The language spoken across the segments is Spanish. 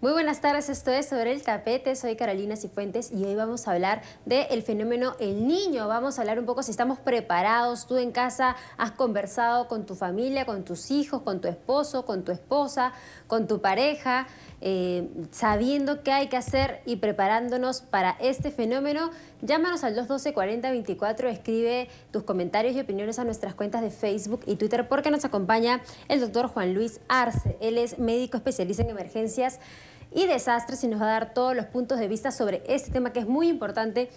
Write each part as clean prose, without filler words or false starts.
Muy buenas tardes, esto es Sobre el Tapete, soy Carolina Cifuentes y hoy vamos a hablar del fenómeno El Niño. Vamos a hablar un poco si estamos preparados, tú en casa has conversado con tu familia, con tus hijos, con tu esposo, con tu esposa, con tu pareja, sabiendo qué hay que hacer y preparándonos para este fenómeno. Llámanos al 212-4024, escribe tus comentarios y opiniones a nuestras cuentas de Facebook y Twitter porque nos acompaña el doctor Juan Luis Arce. Él es médico especialista en emergencias y desastres y nos va a dar todos los puntos de vista sobre este tema que es muy importante,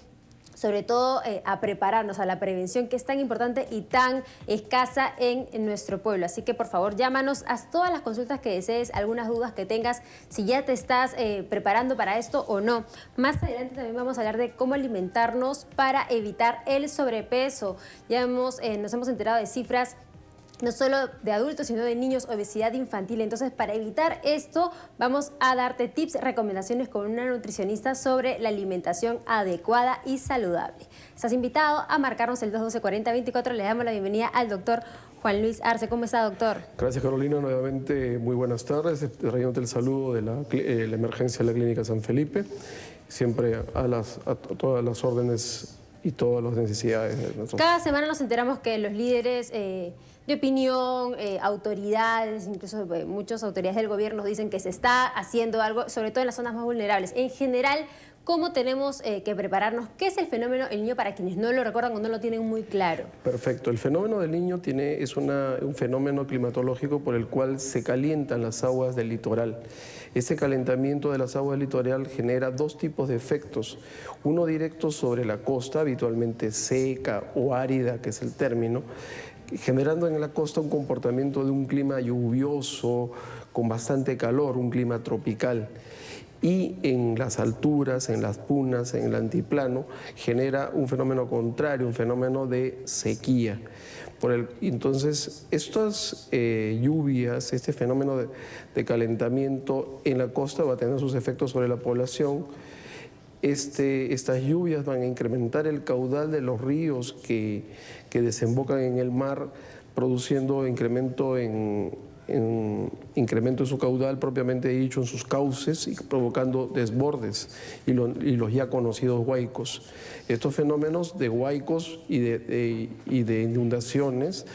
sobre todo a prepararnos a la prevención que es tan importante y tan escasa en nuestro pueblo. Así que por favor llámanos, haz todas las consultas que desees, algunas dudas que tengas, si ya te estás preparando para esto o no. Más adelante también vamos a hablar de cómo alimentarnos para evitar el sobrepeso. Ya nos hemos enterado de cifras no solo de adultos, sino de niños, obesidad infantil. Entonces, para evitar esto, vamos a darte tips, recomendaciones con una nutricionista sobre la alimentación adecuada y saludable. Estás invitado a marcarnos el 212-4024. Le damos la bienvenida al doctor Juan Luis Arce. ¿Cómo está, doctor? Gracias, Carolina. Nuevamente, muy buenas tardes. Trayéndote el saludo de la emergencia de la Clínica San Felipe. Siempre a todas las órdenes y todas las necesidades de nosotros. Cada semana nos enteramos que los líderes de opinión, autoridades, incluso muchas autoridades del gobierno dicen que se está haciendo algo, sobre todo en las zonas más vulnerables. En general, ¿cómo tenemos que prepararnos? ¿Qué es el fenómeno El Niño para quienes no lo recuerdan o no lo tienen muy claro? Perfecto. El fenómeno del Niño es un fenómeno climatológico por el cual se calientan las aguas del litoral. Ese calentamiento de las aguas del litoral genera dos tipos de efectos. Uno directo sobre la costa, habitualmente seca o árida, que es el término, generando en la costa un comportamiento de un clima lluvioso, con bastante calor, un clima tropical. Y en las alturas, en las punas, en el altiplano, genera un fenómeno contrario, un fenómeno de sequía. Entonces, estas lluvias, este fenómeno de calentamiento en la costa va a tener sus efectos sobre la población. Estas lluvias van a incrementar el caudal de los ríos que desembocan en el mar, produciendo incremento en su caudal propiamente dicho, en sus cauces, y provocando desbordes y los ya conocidos huaicos. Estos fenómenos de huaicos y de inundaciones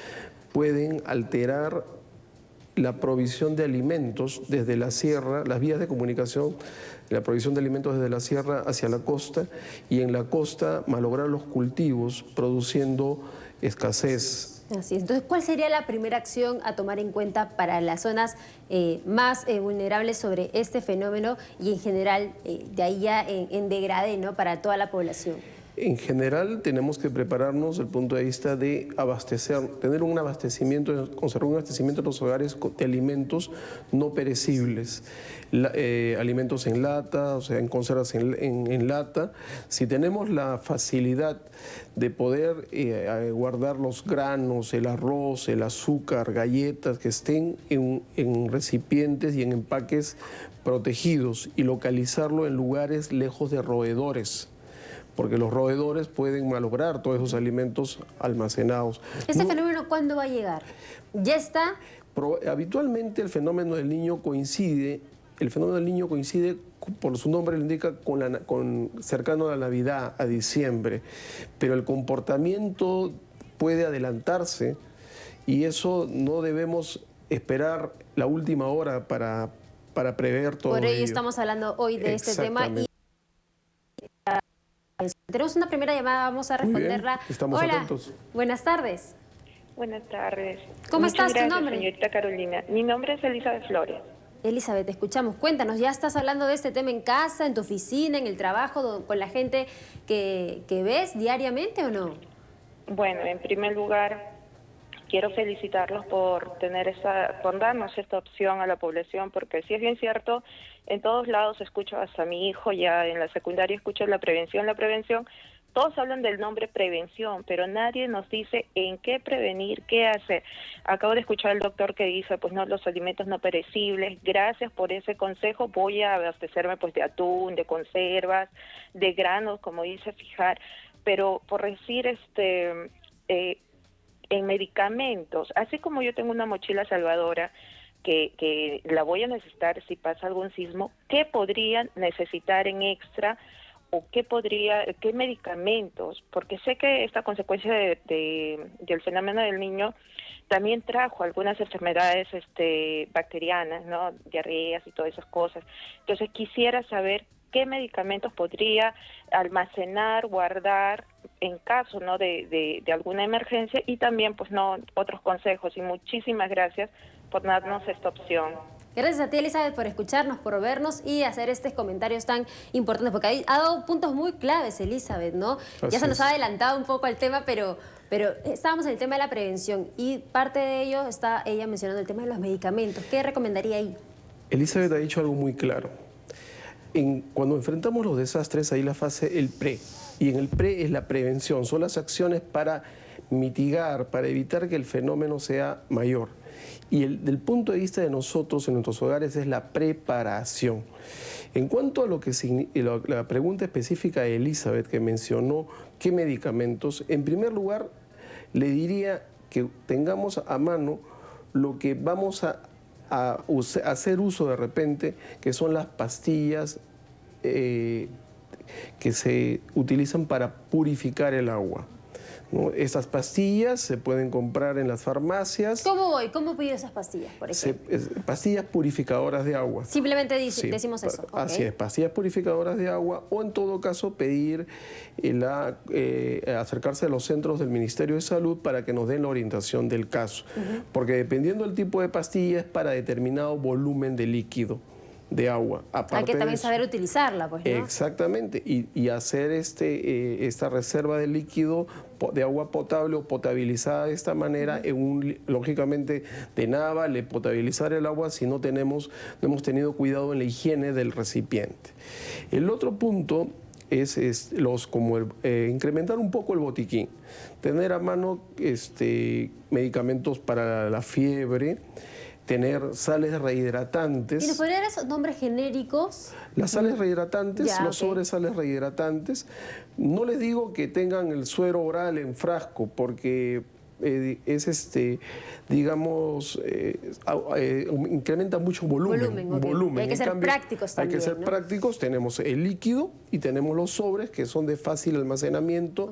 pueden alterar la provisión de alimentos desde la sierra, las vías de comunicación, la provisión de alimentos desde la sierra hacia la costa, y en la costa malograr los cultivos, produciendo escasez. Así es. Entonces, ¿cuál sería la primera acción a tomar en cuenta para las zonas más vulnerables sobre este fenómeno y en general, de ahí ya en degradé, ¿no?, para toda la población? En general tenemos que prepararnos desde el punto de vista de abastecer, tener un abastecimiento, conservar un abastecimiento en los hogares de alimentos no perecibles, alimentos en lata, o sea, en conservas en lata. Si tenemos la facilidad de poder guardar los granos, el arroz, el azúcar, galletas que estén en recipientes y en empaques protegidos y localizarlo en lugares lejos de roedores, porque los roedores pueden malograr todos esos alimentos almacenados. ¿Ese fenómeno cuándo va a llegar? ¿Ya está? Habitualmente el fenómeno del Niño coincide, por su nombre lo indica, cercano a la Navidad, a diciembre, pero el comportamiento puede adelantarse y eso no debemos esperar la última hora para prever todo ello. Por ello estamos hablando hoy de este tema. Tenemos una primera llamada, vamos a responderla. Bien, estamos atentos. Buenas tardes. Buenas tardes. ¿Cómo estás? ¿Tu nombre? Señorita Carolina. Mi nombre es Elizabeth Flores. Elizabeth, te escuchamos. Cuéntanos, ¿ya estás hablando de este tema en casa, en tu oficina, en el trabajo, con la gente que ves diariamente o no? Bueno, en primer lugar, quiero felicitarlos por darnos esta opción a la población, porque sí es bien cierto, en todos lados escucho, hasta mi hijo ya en la secundaria escucha la prevención, todos hablan del nombre prevención, pero nadie nos dice en qué prevenir, qué hacer. Acabo de escuchar al doctor que dice, pues no, los alimentos no perecibles. Gracias por ese consejo. Voy a abastecerme pues de atún, de conservas, de granos, como dice Fijar. Pero por decir, en medicamentos, así como yo tengo una mochila salvadora, que la voy a necesitar si pasa algún sismo, ¿qué podrían necesitar en extra o qué medicamentos? Porque sé que esta consecuencia del fenómeno del niño también trajo algunas enfermedades bacterianas, ¿no? Diarreas y todas esas cosas. Entonces quisiera saber qué medicamentos podría almacenar, guardar en caso, ¿no?, de alguna emergencia, y también pues no otros consejos. Y muchísimas gracias por darnos esta opción. Gracias a ti, Elizabeth, por escucharnos, por vernos y hacer estos comentarios tan importantes, porque ha dado puntos muy claves, Elizabeth, ¿no? Ya se nos ha adelantado un poco el tema, pero estábamos en el tema de la prevención y parte de ello está ella mencionando el tema de los medicamentos. ¿Qué recomendaría ahí? Elizabeth ha dicho algo muy claro. Cuando enfrentamos los desastres, hay la fase, el pre, y en el pre es la prevención, son las acciones para mitigar, para evitar que el fenómeno sea mayor. Y del punto de vista de nosotros en nuestros hogares es la preparación. En cuanto a la pregunta específica de Elizabeth, que mencionó qué medicamentos, en primer lugar le diría que tengamos a mano lo que vamos a hacer uso de repente, que son las pastillas que se utilizan para purificar el agua, ¿no? Estas pastillas se pueden comprar en las farmacias. ¿Cómo voy? ¿Cómo pido esas pastillas, por ejemplo? Pastillas purificadoras de agua. Simplemente decimos eso. Así es, pastillas purificadoras de agua, o en todo caso pedir acercarse a los centros del Ministerio de Salud para que nos den la orientación del caso. Porque dependiendo del tipo de pastilla es para determinado volumen de líquido, de agua. Hay que también saber utilizarla, pues, ¿no? Exactamente, y hacer esta reserva de líquido de agua potable o potabilizada de esta manera, lógicamente de nada vale potabilizar el agua si no hemos tenido cuidado en la higiene del recipiente. El otro punto es incrementar un poco el botiquín, tener a mano medicamentos para la fiebre, tener sales rehidratantes. ¿Y nos podrían dar esos nombres genéricos? Las sales rehidratantes, los sobres sales rehidratantes. No les digo que tengan el suero oral en frasco, porque incrementa mucho volumen. Hay que ser prácticos también. Hay que ser prácticos. Tenemos el líquido y tenemos los sobres, que son de fácil almacenamiento,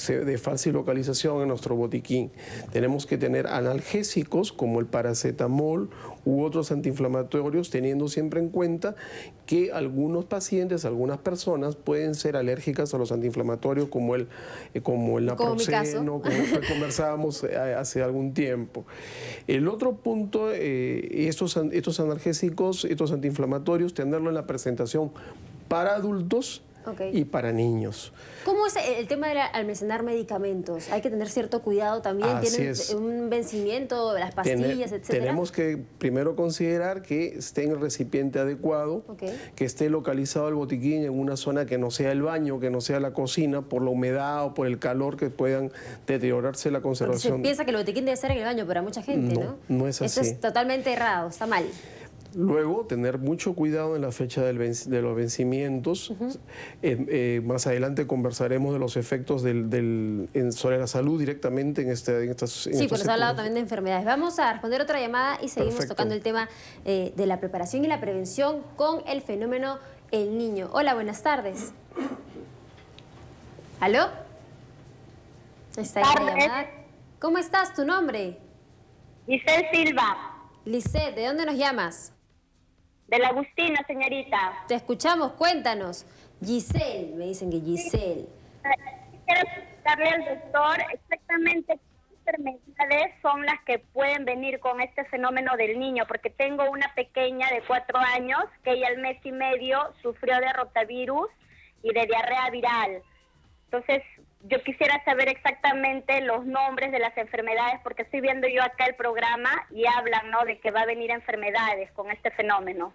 de fácil localización en nuestro botiquín. Tenemos que tener analgésicos como el paracetamol u otros antiinflamatorios, teniendo siempre en cuenta que algunos pacientes, algunas personas pueden ser alérgicas a los antiinflamatorios como el naproxeno, como conversábamos hace algún tiempo. El otro punto, estos analgésicos, estos antiinflamatorios, tenerlo en la presentación para adultos y para niños. ¿Cómo es el tema de almacenar medicamentos? Hay que tener cierto cuidado también. ¿Tienen un vencimiento, las pastillas, etcétera? Tenemos que primero considerar que esté en el recipiente adecuado, que esté localizado el botiquín en una zona que no sea el baño, que no sea la cocina, por la humedad o por el calor que puedan deteriorarse la conservación. Porque se piensa que el botiquín debe estar en el baño para mucha gente, ¿no? No es así. Eso es totalmente errado, está mal. Luego, tener mucho cuidado en la fecha de los vencimientos. Más adelante conversaremos de los efectos sobre la salud directamente en estas Sí, pero se ha hablado también de enfermedades. Vamos a responder otra llamada y seguimos tocando el tema de la preparación y la prevención con el fenómeno El Niño. Hola, buenas tardes. ¿Aló? Está ahí la llamada. ¿Cómo estás? ¿Tu nombre? Giselle Silva. Lisette, ¿de dónde nos llamas? De la Agustina, señorita. Te escuchamos, cuéntanos. Giselle, me dicen que Giselle. Quiero preguntarle al doctor exactamente qué enfermedades son las que pueden venir con este fenómeno del niño, porque tengo una pequeña de 4 años que ella al mes y medio sufrió de rotavirus y de diarrea viral. Entonces, yo quisiera saber exactamente los nombres de las enfermedades, porque estoy viendo yo acá el programa y hablan, ¿no?, de que va a venir enfermedades con este fenómeno.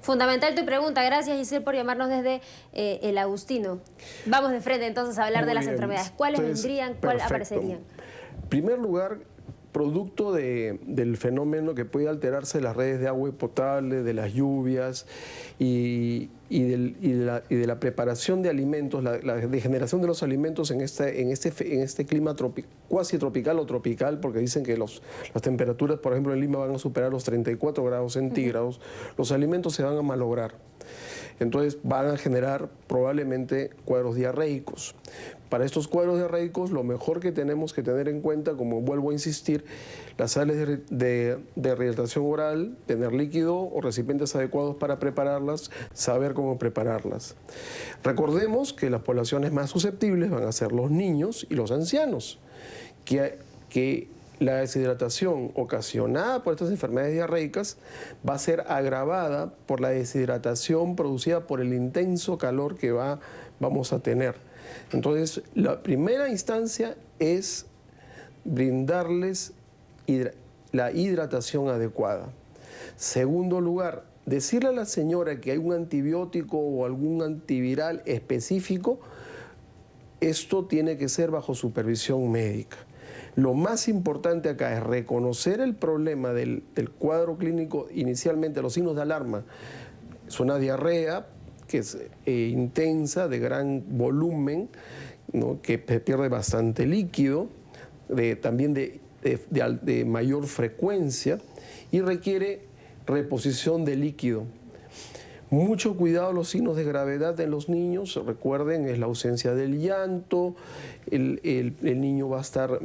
Fundamental tu pregunta. Gracias, Giselle, por llamarnos desde el Agustino. Vamos de frente entonces a hablar de las enfermedades. ¿Cuáles vendrían? ¿Cuáles aparecerían? En primer lugar, producto del fenómeno que puede alterarse las redes de agua potable, de las lluvias y de la preparación de alimentos, la degeneración de los alimentos en este clima cuasi tropical o tropical, porque dicen que las temperaturas, por ejemplo, en Lima van a superar los 34 grados centígrados, los alimentos se van a malograr. Entonces van a generar probablemente cuadros diarreicos. Para estos cuadros diarreicos, lo mejor que tenemos que tener en cuenta, como vuelvo a insistir, las sales de rehidratación oral, tener líquido o recipientes adecuados para prepararlas, saber cómo prepararlas. Recordemos que las poblaciones más susceptibles van a ser los niños y los ancianos, que la deshidratación ocasionada por estas enfermedades diarreicas va a ser agravada por la deshidratación producida por el intenso calor que vamos a tener. Entonces, la primera instancia es brindarles la hidratación adecuada. Segundo lugar, decirle a la señora que hay un antibiótico o algún antiviral específico, esto tiene que ser bajo supervisión médica. Lo más importante acá es reconocer el problema del cuadro clínico, inicialmente los signos de alarma. Es una diarrea que es intensa, de gran volumen, ¿no?, que pierde bastante líquido, también de mayor frecuencia y requiere reposición de líquido. Mucho cuidado los signos de gravedad en los niños, recuerden, es la ausencia del llanto, el niño va a estar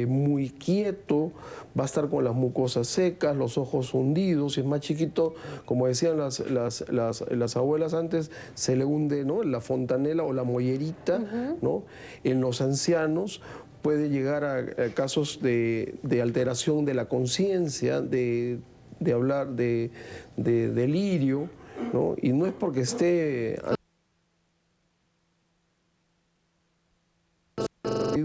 muy quieto, va a estar con las mucosas secas, los ojos hundidos, si es más chiquito, como decían las abuelas antes, se le hunde, ¿no?, la fontanela o la mollerita, ¿no? En los ancianos puede llegar a casos de alteración de la conciencia, de hablar de delirio, ¿no? Y no es porque esté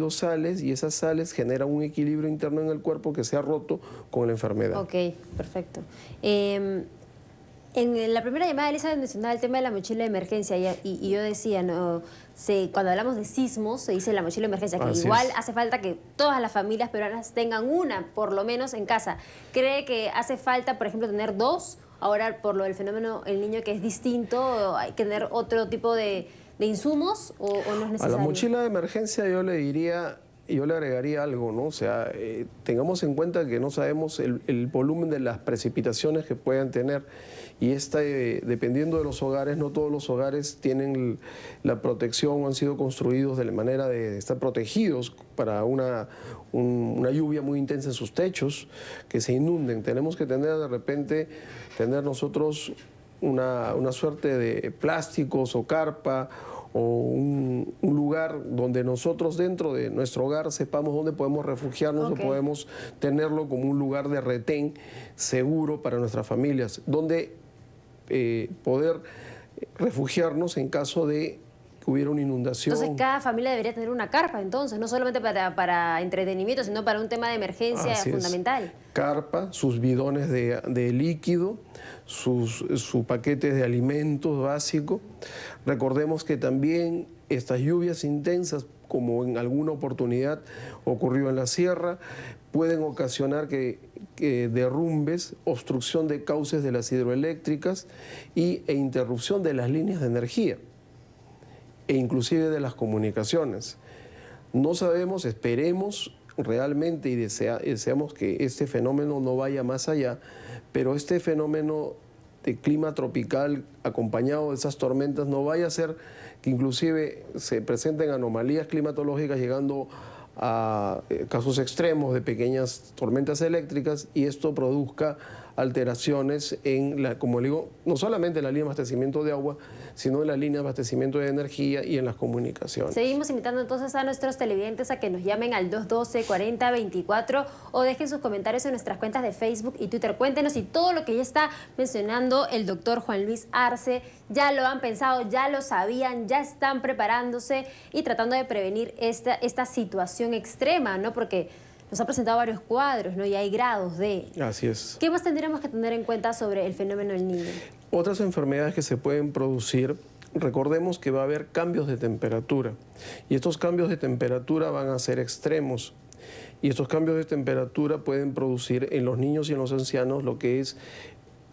sales y esas sales generan un equilibrio interno en el cuerpo que se ha roto con la enfermedad. Ok, perfecto. En la primera llamada, Elizabeth mencionaba el tema de la mochila de emergencia y yo decía, no, cuando hablamos de sismos se dice la mochila de emergencia, que Así igual es. hace falta que todas las familias peruanas tengan una, por lo menos en casa. ¿Cree que hace falta, por ejemplo, tener dos? Ahora, por lo del fenómeno El Niño, que es distinto, ¿hay que tener otro tipo de insumos o no es necesario? A la mochila de emergencia yo le agregaría algo, ¿no? O sea, tengamos en cuenta que no sabemos el volumen de las precipitaciones que puedan tener y dependiendo de los hogares, no todos los hogares tienen la protección o han sido construidos de la manera de estar protegidos para una lluvia muy intensa en sus techos, que se inunden. Tenemos que tener tener nosotros una suerte de plásticos o carpa o un lugar donde nosotros dentro de nuestro hogar sepamos dónde podemos refugiarnos o podemos tenerlo como un lugar de retén seguro para nuestras familias, donde poder refugiarnos en caso de que hubiera una inundación. Entonces cada familia debería tener una carpa, entonces, no solamente para entretenimiento, sino para un tema de emergencia fundamental. Carpa, sus bidones de líquido, su paquete de alimentos básicos. Recordemos que también estas lluvias intensas, como en alguna oportunidad ocurrió en la sierra, pueden ocasionar que derrumbes, obstrucción de cauces de las hidroeléctricas e interrupción de las líneas de energía e inclusive de las comunicaciones. No sabemos, esperemos realmente y deseamos que este fenómeno no vaya más allá, pero este fenómeno de clima tropical acompañado de esas tormentas no vaya a ser que inclusive se presenten anomalías climatológicas llegando a casos extremos de pequeñas tormentas eléctricas y esto produzca alteraciones como le digo, no solamente en la línea de abastecimiento de agua, sino en la línea de abastecimiento de energía y en las comunicaciones. Seguimos invitando entonces a nuestros televidentes a que nos llamen al 212-4024 o dejen sus comentarios en nuestras cuentas de Facebook y Twitter. Cuéntenos si todo lo que ya está mencionando el doctor Juan Luis Arce ya lo han pensado, ya lo sabían, ya están preparándose y tratando de prevenir esta situación extrema, ¿no? Porque nos ha presentado varios cuadros, ¿no? Y hay grados de... Así es. ¿Qué más tendríamos que tener en cuenta sobre el fenómeno del niño? Otras enfermedades que se pueden producir, recordemos que va a haber cambios de temperatura y estos cambios de temperatura van a ser extremos y estos cambios de temperatura pueden producir en los niños y en los ancianos lo que es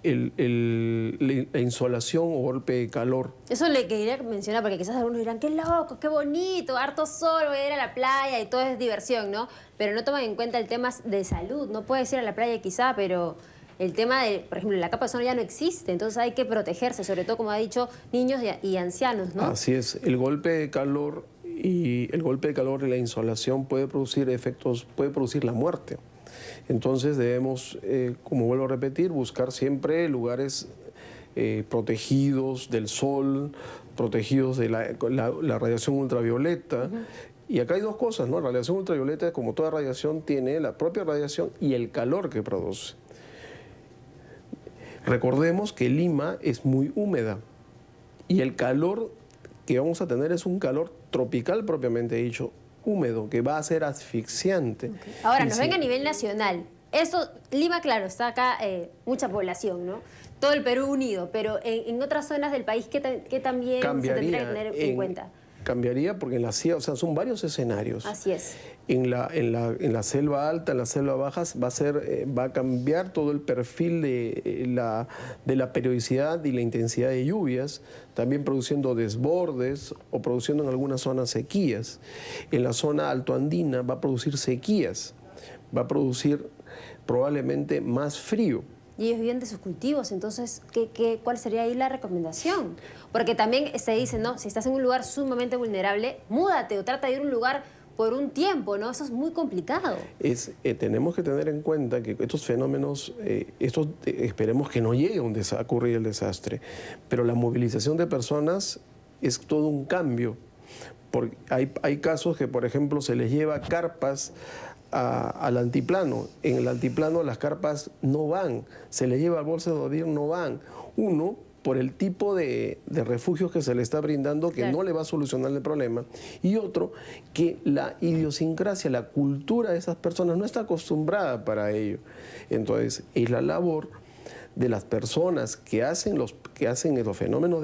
la insolación o golpe de calor. Eso le quería mencionar porque quizás algunos dirán, qué loco, qué bonito, harto sol, voy a ir a la playa y todo es diversión, ¿no? Pero no toman en cuenta el tema de salud. No puedes ir a la playa quizá, pero el tema de, por ejemplo, la capa de ozono ya no existe, entonces hay que protegerse, sobre todo, como ha dicho, niños y ancianos, ¿no? Así es, el golpe de calor y la insolación puede producir efectos, puede producir la muerte. Entonces debemos, como vuelvo a repetir, buscar siempre lugares protegidos del sol, protegidos de la radiación ultravioleta. Y acá hay dos cosas, ¿no? La radiación ultravioleta, como toda radiación, tiene la propia radiación y el calor que produce. Recordemos que Lima es muy húmeda y el calor que vamos a tener es un calor tropical propiamente dicho, húmedo, que va a ser asfixiante. Okay. Ahora, nos ven a nivel nacional. Eso, Lima, claro, está acá mucha población, ¿no? Todo el Perú unido, pero en otras zonas del país, ¿qué también se tendría que tener en cuenta? Cambiaría porque en la sierra, o sea, son varios escenarios. Así es. En la selva alta, en la selva baja, va a cambiar todo el perfil de la periodicidad y la intensidad de lluvias, también produciendo desbordes o produciendo en algunas zonas sequías. En la zona altoandina va a producir sequías, va a producir probablemente más frío. Y ellos viven de sus cultivos, entonces, ¿cuál sería ahí la recomendación? Porque también se dice, ¿no? Si estás en un lugar sumamente vulnerable, múdate o trata de ir a un lugar por un tiempo, ¿no? Eso es muy complicado. Tenemos que tener en cuenta que estos fenómenos, esperemos que no llegue a ocurrir el desastre, pero la movilización de personas es todo un cambio. Porque hay casos que, por ejemplo, se les lleva carpas al altiplano. En el altiplano las carpas no van, se les lleva al bolsa de dormir, no van. Uno, por el tipo de refugios que se le está brindando, que no le va a solucionar el problema. Y otro, que la idiosincrasia, la cultura de esas personas no está acostumbrada para ello. Entonces, es la labor de las personas que hacen los fenómenos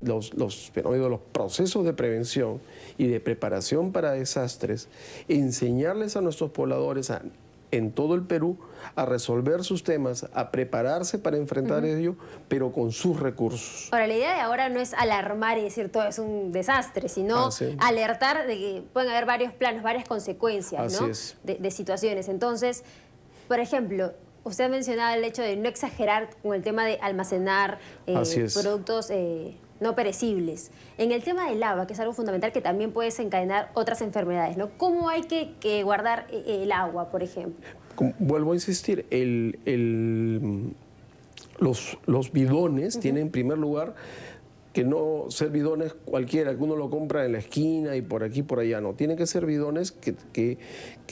los procesos de prevención y de preparación para desastres, enseñarles a nuestros pobladores en todo el Perú a resolver sus temas, a prepararse para enfrentar ello, pero con sus recursos. Ahora, la idea de ahora no es alarmar y decir todo es un desastre, sino alertar de que pueden haber varios planos, varias consecuencias, ¿no? de situaciones. Entonces, por ejemplo, usted mencionaba el hecho de no exagerar con el tema de almacenar productos no perecibles. En el tema del agua, que es algo fundamental que también puede desencadenar otras enfermedades, ¿no? ¿Cómo hay que guardar el agua, por ejemplo? Vuelvo a insistir, los bidones tienen en primer lugar que no ser bidones cualquiera, que uno lo compra en la esquina y por aquí, por allá, no. Tienen que ser bidones que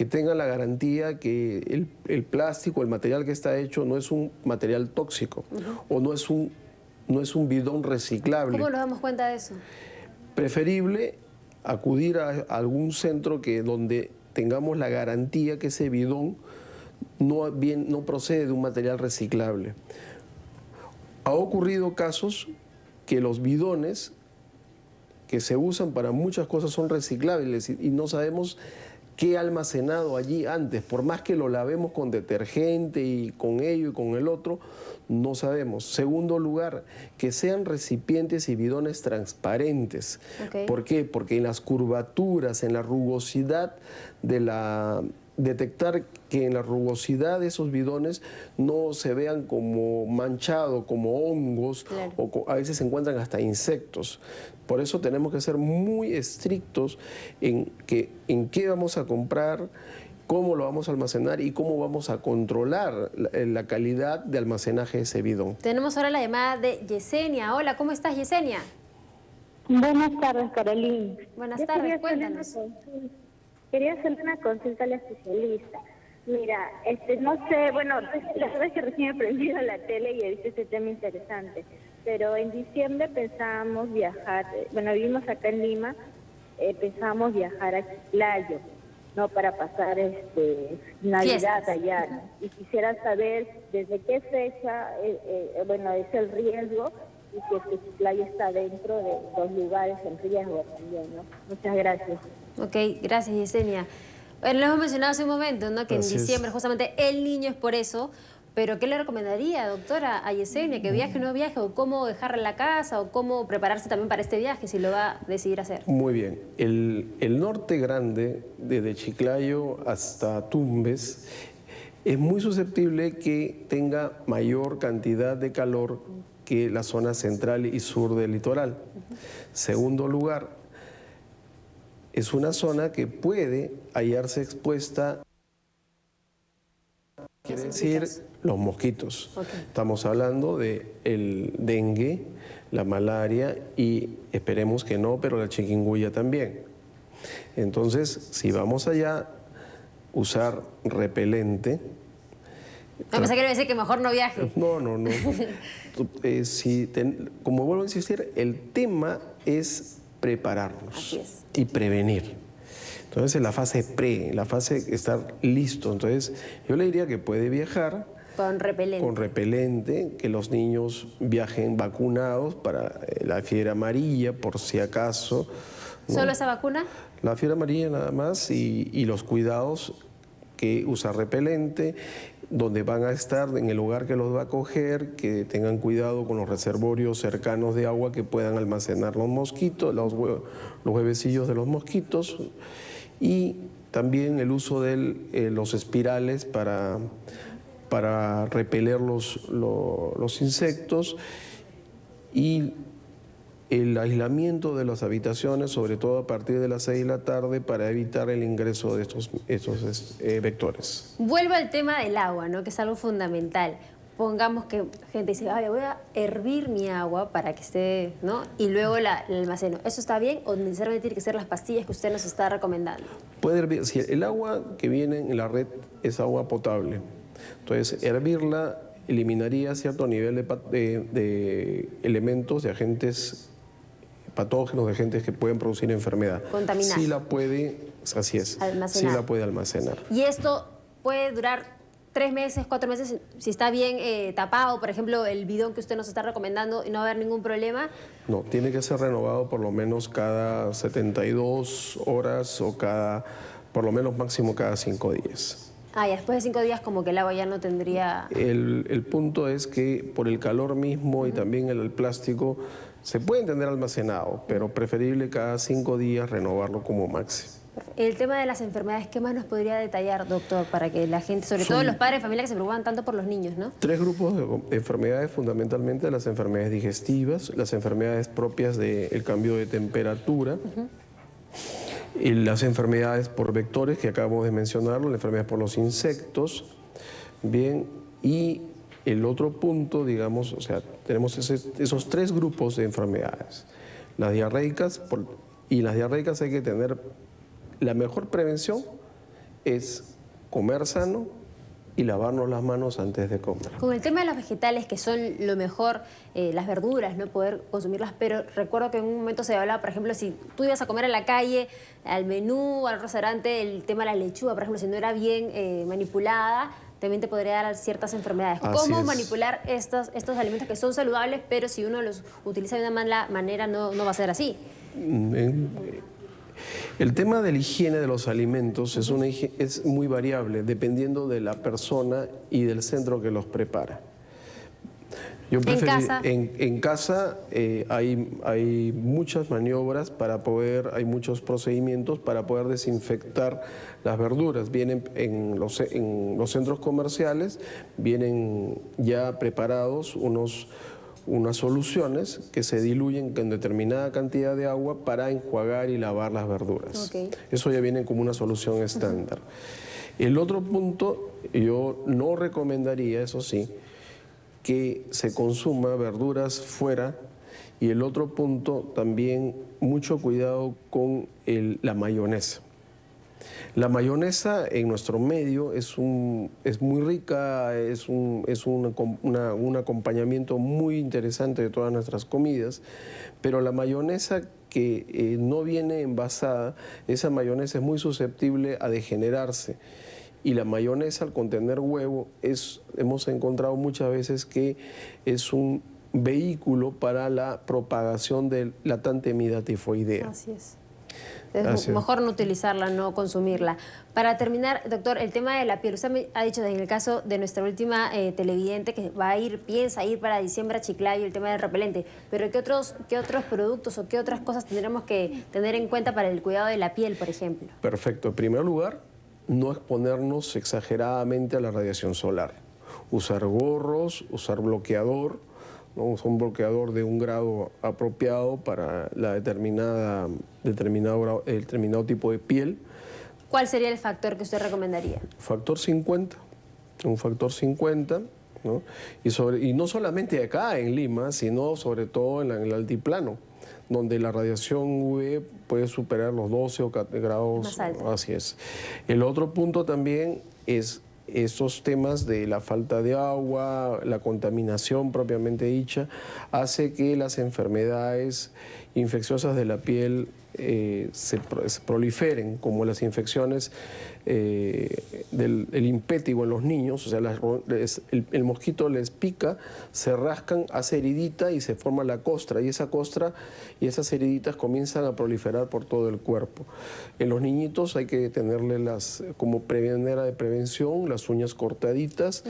tengan la garantía que el plástico, el material que está hecho no es un material tóxico o no es un bidón reciclable. ¿Cómo nos damos cuenta de eso? Preferible acudir a algún centro donde tengamos la garantía que ese bidón no procede de un material reciclable. Ha ocurrido casos que los bidones que se usan para muchas cosas son reciclables y no sabemos qué ha almacenado allí antes. Por más que lo lavemos con detergente y con ello y con el otro, no sabemos. Segundo lugar, que sean recipientes y bidones transparentes. ¿Por qué? Porque en las curvaturas, en la rugosidad detectar que en la rugosidad de esos bidones no se vean como manchados, como hongos, o a veces se encuentran hasta insectos. Por eso tenemos que ser muy estrictos en qué vamos a comprar, cómo lo vamos a almacenar y cómo vamos a controlar la calidad de almacenaje de ese bidón. Tenemos ahora la llamada de Yesenia. Hola, ¿cómo estás, Yesenia? Buenas tardes, Carolina. Buenas tardes, cuéntanos. Quería hacerle una consulta a la especialista. Mira, no sé, bueno, la verdad es que recién he prendido la tele y he visto este tema interesante, pero en diciembre pensábamos viajar, bueno, vivimos acá en Lima, pensábamos viajar a Chiclayo, no para pasar Navidad Fiestas. allá, ¿no? Y quisiera saber desde qué fecha, bueno, es el riesgo y si es que Chiclayo está dentro de los lugares en riesgo también, ¿no? Muchas gracias. Ok, gracias, Yesenia. Bueno, lo hemos mencionado hace un momento, ¿no? Que en Así es. diciembre justamente el niño es por eso. Pero ¿qué le recomendaría, doctora, a Yesenia? ¿Que viaje o no viaje? ¿O cómo dejarla en la casa? ¿O cómo prepararse también para este viaje si lo va a decidir hacer? Muy bien. El norte grande, desde Chiclayo hasta Tumbes, es muy susceptible que tenga mayor cantidad de calor que la zona central y sur del litoral. Segundo lugar, es una zona que puede hallarse expuesta, quiere decir, los mosquitos. Ok. Estamos hablando de el dengue, la malaria y esperemos que no, pero la chikungunya también. Entonces, si vamos allá, usar repelente. No, pensé que iba a decir que mejor no viaje. No. Como vuelvo a insistir, el tema es prepararnos Así es. y prevenir. Entonces, en la fase pre, en la fase de estar listo. Entonces, yo le diría que puede viajar Con repelente. con repelente, que los niños viajen vacunados para la fiebre amarilla, por si acaso, ¿no? ¿Solo esa vacuna? La fiebre amarilla nada más y los cuidados que usar repelente, donde van a estar, en el lugar que los va a acoger, que tengan cuidado con los reservorios cercanos de agua que puedan almacenar los mosquitos, los huevecillos de los mosquitos, y también el uso de los espirales para repeler los insectos y el aislamiento de las habitaciones, sobre todo a partir de las 6 de la tarde, para evitar el ingreso de estos vectores. Vuelvo al tema del agua, ¿no? Que es algo fundamental. Pongamos que gente dice, "Ay, voy a hervir mi agua para que esté, ¿no? Y luego la almaceno. ¿Eso está bien o necesariamente tiene que ser las pastillas que usted nos está recomendando? Puede hervir, si el agua que viene en la red es agua potable, entonces hervirla eliminaría cierto nivel de elementos, de agentes patógenos, de agentes que pueden producir enfermedad. Contaminar. Sí la puede, así es, Almacenar. sí la puede almacenar. Y esto puede durar 3 meses, 4 meses, si está bien tapado, por ejemplo, el bidón que usted nos está recomendando y no va a haber ningún problema. No, tiene que ser renovado por lo menos cada 72 horas o por lo menos máximo cada 5 días. Ah, ya después de 5 días como que el agua ya no tendría... El punto es que por el calor mismo y también el plástico se puede tener almacenado, pero preferible cada 5 días renovarlo como máximo. El tema de las enfermedades, ¿qué más nos podría detallar, doctor? Para que la gente, sobre todo los padres de familia que se preocupan tanto por los niños, ¿no? 3 grupos de enfermedades, fundamentalmente las enfermedades digestivas, las enfermedades propias del cambio de temperatura, y las enfermedades por vectores, que acabamos de mencionarlo, las enfermedades por los insectos, bien, y el otro punto, digamos, o sea, tenemos esos 3 grupos de enfermedades. Las diarreicas, y las diarreicas hay que tener, la mejor prevención es comer sano y lavarnos las manos antes de comer. Con el tema de los vegetales, que son lo mejor, las verduras, no poder consumirlas, pero recuerdo que en un momento se hablaba, por ejemplo, si tú ibas a comer en la calle, al menú, al restaurante, el tema de la lechuga, por ejemplo, si no era bien manipulada, también te podría dar ciertas enfermedades. Así ¿Cómo es. manipular estos alimentos que son saludables, pero si uno los utiliza de una mala manera no va a ser así? El tema de la higiene de los alimentos es muy variable dependiendo de la persona y del centro que los prepara. Yo casa? En casa hay muchas maniobras hay muchos procedimientos para poder desinfectar las verduras. Vienen en los centros comerciales, vienen ya preparados unas soluciones que se diluyen con determinada cantidad de agua para enjuagar y lavar las verduras. Ok. Eso ya viene como una solución estándar. El otro punto, yo no recomendaría, eso sí, que se consuma verduras fuera. Y el otro punto, también mucho cuidado con la mayonesa. La mayonesa en nuestro medio es muy rica, es un acompañamiento muy interesante de todas nuestras comidas, pero la mayonesa que no viene envasada, esa mayonesa es muy susceptible a degenerarse. Y la mayonesa, al contener huevo, hemos encontrado muchas veces que es un vehículo para la propagación de la tan temida tifoidea. Así es. Es mejor no utilizarla, no consumirla. Para terminar, doctor, el tema de la piel. Usted me ha dicho en el caso de nuestra última televidente que piensa ir para diciembre a Chiclayo, el tema del repelente. Pero ¿qué otros productos o qué otras cosas tendremos que tener en cuenta para el cuidado de la piel, por ejemplo? Perfecto. En primer lugar, no exponernos exageradamente a la radiación solar. Usar gorros, usar bloqueador, ¿no? Un bloqueador de 1 grado apropiado para la determinado tipo de piel. ¿Cuál sería el factor que usted recomendaría? Factor 50, un factor 50, ¿no? Y no solamente acá en Lima, sino sobre todo en el altiplano, donde la radiación UV puede superar los 12 grados. Más alto. Así es. El otro punto también es estos temas de la falta de agua, la contaminación propiamente dicha, hace que las enfermedades infecciosas de la piel se proliferen, como las infecciones del impétigo en los niños. O sea, el mosquito les pica, se rascan, hace heridita y se forma la costra, y esa costra y esas heriditas comienzan a proliferar por todo el cuerpo. En los niñitos hay que tenerle como manera de prevención, las uñas cortaditas.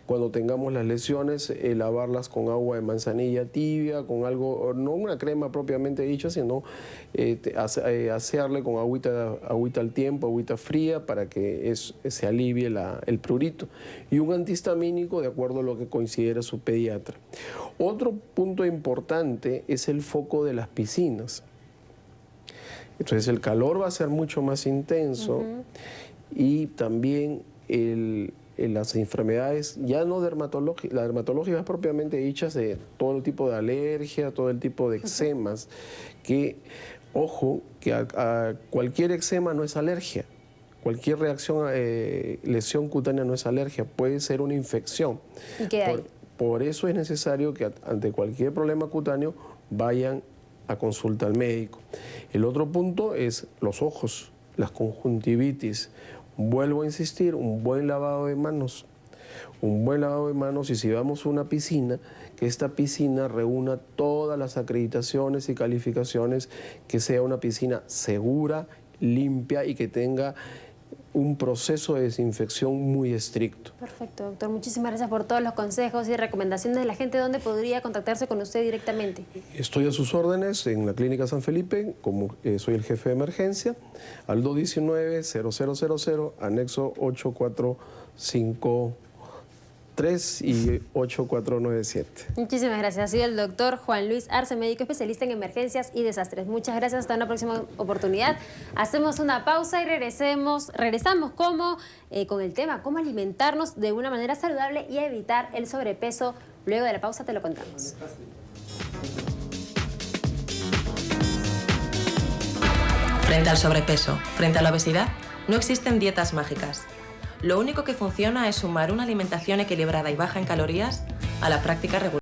Cuando tengamos las lesiones, lavarlas con agua de manzanilla tibia, con algo, no una crema propiamente dicha, sino asearle con agüita al tiempo, agüita fría, para que se alivie el prurito. Y un antihistamínico de acuerdo a lo que considere su pediatra. Otro punto importante es el foco de las piscinas. Entonces el calor va a ser mucho más intenso y también las enfermedades, ya no dermatológicas, las dermatológicas propiamente dichas, de todo el tipo de alergia, todo el tipo de eczemas, que, ojo, que a cualquier eczema no es alergia. Cualquier lesión cutánea no es alergia, puede ser una infección. ¿Y qué hay? Por eso es necesario que ante cualquier problema cutáneo vayan a consulta al médico. El otro punto es los ojos, las conjuntivitis. Vuelvo a insistir, un buen lavado de manos. Un buen lavado de manos, y si vamos a una piscina, que esta piscina reúna todas las acreditaciones y calificaciones, que sea una piscina segura, limpia y que tenga un proceso de desinfección muy estricto. Perfecto, doctor. Muchísimas gracias por todos los consejos y recomendaciones de la gente. ¿Dónde podría contactarse con usted directamente? Estoy a sus órdenes en la Clínica San Felipe, como soy el jefe de emergencia, al 219-0000, anexo 8453 y 8497. Muchísimas gracias. Ha sido el doctor Juan Luis Arce, médico especialista en emergencias y desastres. Muchas gracias. Hasta una próxima oportunidad. Hacemos una pausa y regresamos con el tema cómo alimentarnos de una manera saludable y evitar el sobrepeso. Luego de la pausa te lo contamos. Frente al sobrepeso, frente a la obesidad, no existen dietas mágicas. Lo único que funciona es sumar una alimentación equilibrada y baja en calorías a la práctica regular.